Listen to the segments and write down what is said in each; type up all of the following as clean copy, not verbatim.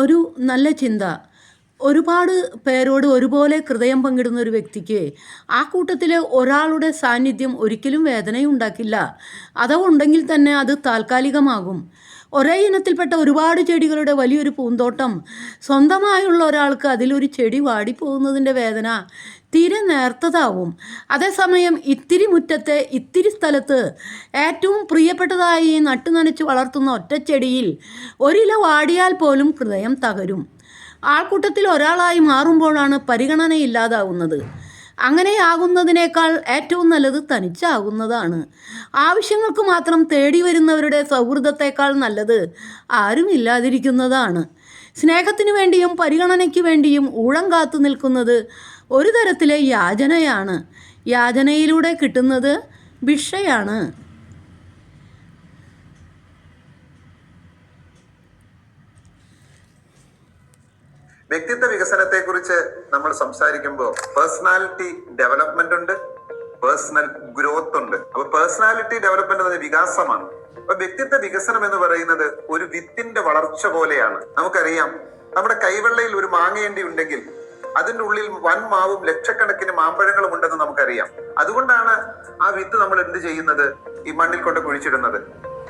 ഒരു നല്ല ചിന്ത. ഒരുപാട് പേരോട് ഒരുപോലെ ഹൃദയം പങ്കിടുന്ന ഒരു വ്യക്തിക്ക് ആ കൂട്ടത്തിൽ ഒരാളുടെ സാന്നിധ്യം ഒരിക്കലും വേദനയുണ്ടാക്കില്ല. അഥവാ ഉണ്ടെങ്കിൽ തന്നെ അത് താൽക്കാലികമാകും. ഒരേ ഇനത്തിൽപ്പെട്ട ഒരുപാട് ചെടികളുടെ വലിയൊരു പൂന്തോട്ടം സ്വന്തമായുള്ള ഒരാൾക്ക് അതിലൊരു ചെടി വാടിപ്പോകുന്നതിൻ്റെ വേദന തീരെ നേർത്തതാവും. അതേസമയം ഇത്തിരി മുറ്റത്തെ ഇത്തിരി സ്ഥലത്ത് ഏറ്റവും പ്രിയപ്പെട്ടതായി നട്ടുനനച്ച് വളർത്തുന്ന ഒറ്റച്ചെടിയിൽ ഒരില വാടിയാൽ പോലും ഹൃദയം തകരും. ആൾക്കൂട്ടത്തിൽ ഒരാളായി മാറുമ്പോഴാണ് പരിഗണനയില്ലാതാവുന്നത്. അങ്ങനെയാകുന്നതിനേക്കാൾ ഏറ്റവും നല്ലത് തനിച്ചാകുന്നതാണ്. ആവശ്യങ്ങൾക്ക് മാത്രം തേടി വരുന്നവരുടെ സൗഹൃദത്തേക്കാൾ നല്ലത് ആരുമില്ലാതിരിക്കുന്നതാണ്. സ്നേഹത്തിനു വേണ്ടിയും പരിഗണനയ്ക്ക് വേണ്ടിയും ഊഴം കാത്തു നിൽക്കുന്നത് ഒരു തരത്തിലെ യാചനയാണ്. യാചനയിലൂടെ കിട്ടുന്നത് ഭിക്ഷയാണ്. വ്യക്തിത്വ വികസനത്തെ കുറിച്ച് നമ്മൾ സംസാരിക്കുമ്പോൾ പേഴ്സണാലിറ്റി ഡെവലപ്മെന്റ് ഉണ്ട്, പേഴ്സണൽ ഗ്രോത്ത് ഉണ്ട്. അപ്പൊ പേഴ്സണാലിറ്റി ഡെവലപ്മെന്റ് എന്നത് വികാസമാണ്. അപ്പൊ വ്യക്തിത്വ വികസനം എന്ന് പറയുന്നത് ഒരു വിത്തിന്റെ വളർച്ച പോലെയാണ്. നമുക്കറിയാം, നമ്മുടെ കൈവെള്ളയിൽ ഒരു മാങ്ങയണ്ടി ഉണ്ടെങ്കിൽ അതിന്റെ ഉള്ളിൽ വൻ മാവും ലക്ഷക്കണക്കിന് മാമ്പഴങ്ങളും ഉണ്ടെന്ന് നമുക്കറിയാം. അതുകൊണ്ടാണ് ആ വിത്ത് നമ്മൾ എന്ത് ചെയ്യുന്നത്, ഈ മണ്ണിൽ കൊണ്ട് കുഴിച്ചിടുന്നത്.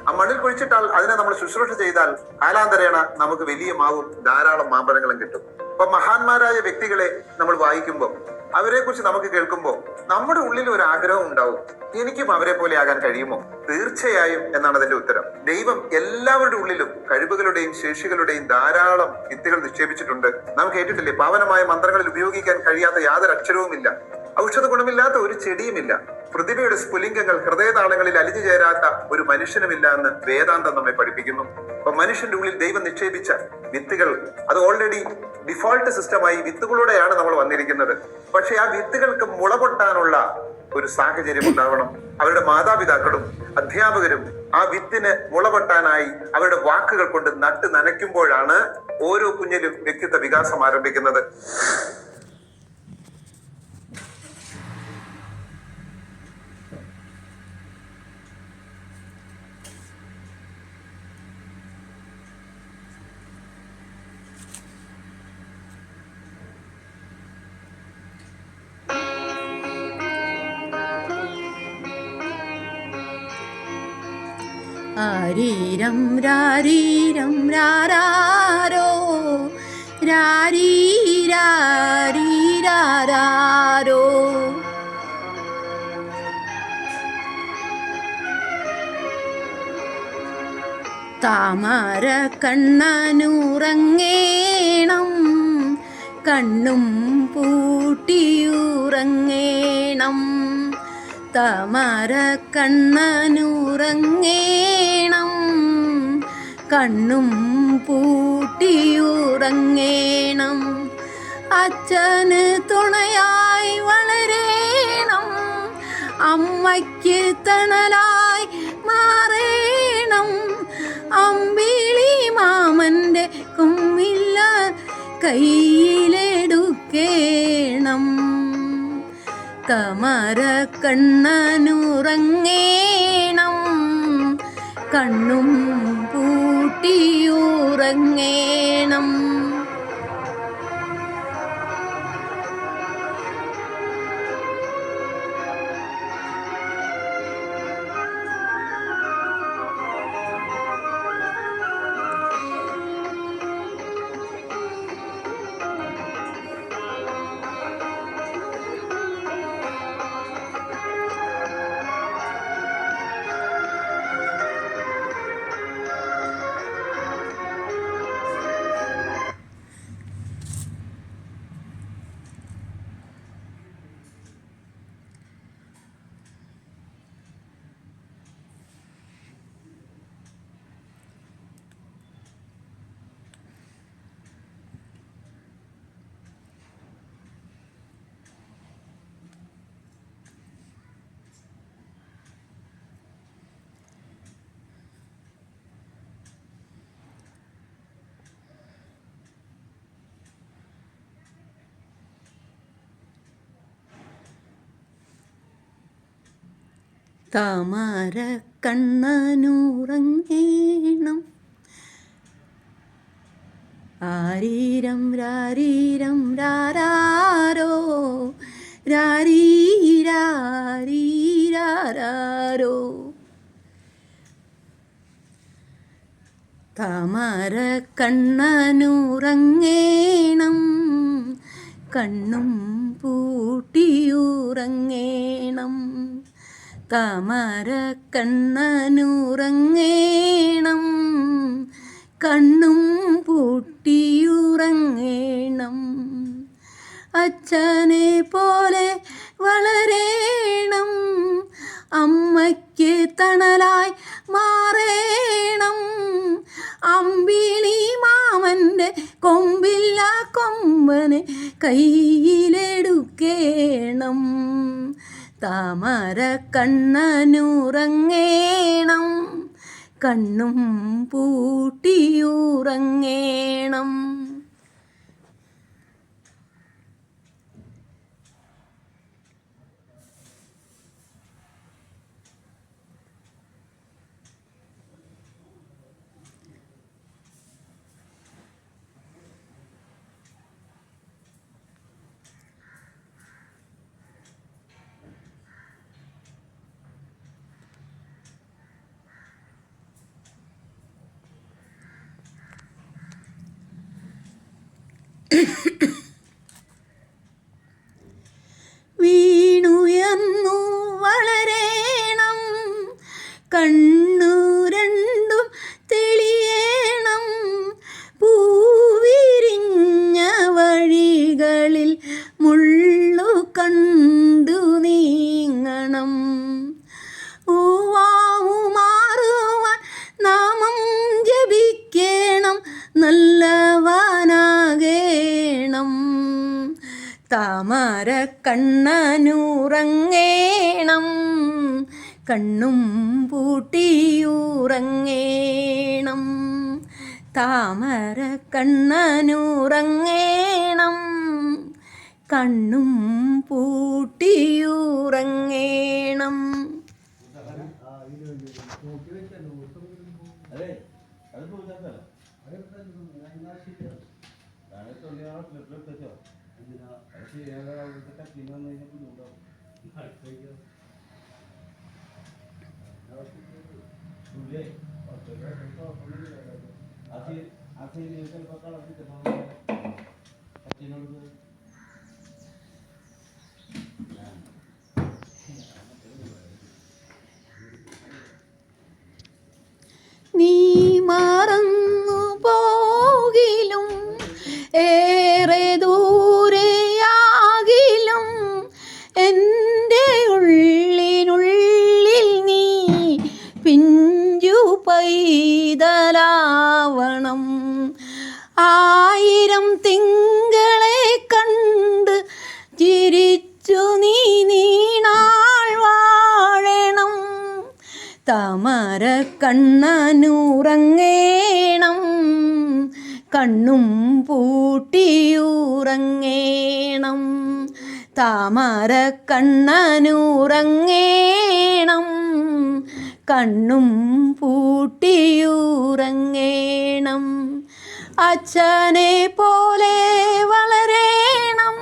ആ മണ്ണിൽ കുഴിച്ചിട്ടാൽ അതിനെ നമ്മൾ ശുശ്രൂഷ ചെയ്താൽ കാലാന്തരേണ നമുക്ക് വലിയ മാവും ധാരാളം മാമ്പഴങ്ങളും കിട്ടും. അപ്പൊ മഹാന്മാരായ വ്യക്തികളെ നമ്മൾ വായിക്കുമ്പോൾ, അവരെ കുറിച്ച് നമുക്ക് കേൾക്കുമ്പോൾ നമ്മുടെ ഉള്ളിൽ ഒരു ആഗ്രഹം ഉണ്ടാവും, എനിക്കും അവരെ പോലെ ആകാൻ കഴിയുമോ? തീർച്ചയായും എന്നാണ് അതിന്റെ ഉത്തരം. ദൈവം എല്ലാവരുടെ ഉള്ളിലും കഴിവുകളുടെയും ശേഷികളുടെയും ധാരാളം വിത്തുകൾ നിക്ഷേപിച്ചിട്ടുണ്ട്. നാം കേട്ടിട്ടില്ലേ, പാവനമായ മന്ത്രങ്ങളിൽ ഉപയോഗിക്കാൻ കഴിയാത്ത യാതൊരു അക്ഷരവുമില്ല, ഔഷധ ഗുണമില്ലാത്ത ഒരു ചെടിയുമില്ല, പ്രതിഭയുടെ സ്ഫുലിംഗങ്ങൾ ഹൃദയതാളങ്ങളിൽ അലിഞ്ഞു ചേരാത്ത ഒരു മനുഷ്യനുമില്ല എന്ന് വേദാന്തം നമ്മെ പഠിപ്പിക്കുന്നു. അപ്പൊ മനുഷ്യന്റെ ഉള്ളിൽ ദൈവം നിക്ഷേപിച്ച വിത്തുകൾ അത് ഓൾറെഡി ഡിഫോൾട്ട് സിസ്റ്റമായി വിത്തുകളോടെയാണ് നമ്മൾ വന്നിരിക്കുന്നത്. പക്ഷെ ആ വിത്തുകൾക്ക് മുളപൊട്ടാനുള്ള ഒരു സാഹചര്യം ഉണ്ടാവണം. അവരുടെ മാതാപിതാക്കളും അധ്യാപകരും ആ വിത്തിന് മുളപൊട്ടാനായി അവരുടെ വാക്കുകൾ കൊണ്ട് നട്ട് നനയ്ക്കുമ്പോഴാണ് ഓരോ കുഞ്ഞിലും വ്യക്തിത്വ വികാസം ആരംഭിക്കുന്നത്. ആരീരം രാരീരം രാരാരോ രാരീരാരീരാരോ താമര കണ്ണനുറങ്ങേണം, കണ്ണും പൂട്ടിയുറങ്ങേണം. താമര കണ്ണനുറങ്ങേണം, കണ്ണും പൂട്ടിയുറങ്ങേണം. അച്ഛന് തുണയായി വളരേണം, അമ്മയ്ക്ക് തണലായി മാറേണം. അമ്പിളി മാമന്റെ കുമ്മില്ല കയ്യിലെടുക്കേണം. കമര കണ്ണനുറങ്ങേണം, കണ്ണും പൂട്ടിയുറങ്ങേണം. താമര കണ്ണനുറങ്ങേണം. ആരീരം രാരീരം രാരാരോ രാരീരാരീരാരോ. താമര കണ്ണനുറങ്ങേണം, കണ്ണും പൂട്ടിയുറങ്ങേണം. താമര കണ്ണനുറങ്ങേണം, കണ്ണും പൂട്ടിയുറങ്ങേണം. അച്ഛനെ പോലെ വളരേണം, അമ്മയ്ക്ക് തണലായി മാറേണം. അമ്പിളി മാമൻ്റെ കൊമ്പില്ല കൊമ്പനെ കയ്യിലെടുക്കേണം. താമര കണ്ണനുറങ്ങേണം, കണ്ണും പൂട്ടിയുറങ്ങേണം. വീണുയർന്നു വളരേണം, കണ്ണു രണ്ടും തെളിയേണം. പൂവിരിഞ്ഞ വഴികളിൽ മുള്ളു കണ്ടു നീങ്ങണം. മാറുവാൻ നാമം ജപിക്കണം, നല്ലവനാകേണം. താമര കണ്ണനുറങ്ങേണം, കണ്ണും പൂട്ടിയുറങ്ങേണം. താമര കണ്ണനുറങ്ങേണം, കണ്ണും പൂട്ടിയുറങ്ങേണം. നീ മറന്നു പോകിലും ഏറെ ദൂരെയാകിലും എൻ്റെ ഉള്ളിനുള്ളിൽ നീ പിഞ്ചു പൈതലാവണം. ആയിരം തിങ്കളെ കണ്ട് ചിരിച്ചു നീ നീണാൾ വാഴണം. താമര കണ്ണനുറങ്ങേണം, കണ്ണും പൂട്ടിയുറങ്ങേണം. താമര കണ്ണനുറങ്ങേണം, കണ്ണും പൂട്ടിയുറങ്ങേണം. അച്ഛനെ പോലെ വളരേണം,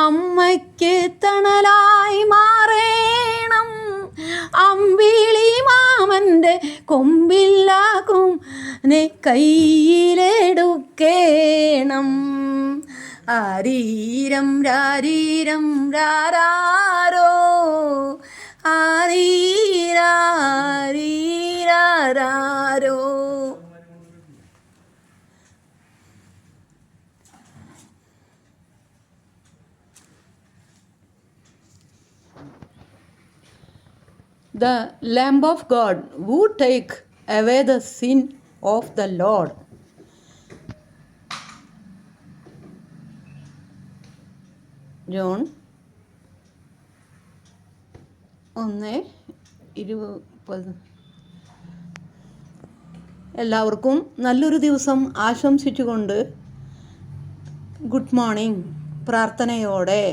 അമ്മയ്ക്ക് തണലായി മാറേണം. അമ്പിളി മാമൻ്റെ കൊമ്പില്ലാകും കയ്യിലെടുക്കേണം. ആരീരം രാരീരം രാരാരോ ആരീരാരീരാരോ. The Lamb of God, who take away the sin of the Lord. John 1:20. എല്ലാവർക്കും നല്ലൊരു ദിവസം ആശംസിച്ചുകൊണ്ട് ഗുഡ് മോർണിംഗ് പ്രാർത്ഥനയോടെ.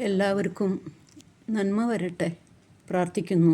എല്ലാവർക്കും നന്മ വരട്ടെ പ്രാർത്ഥിക്കുന്നു.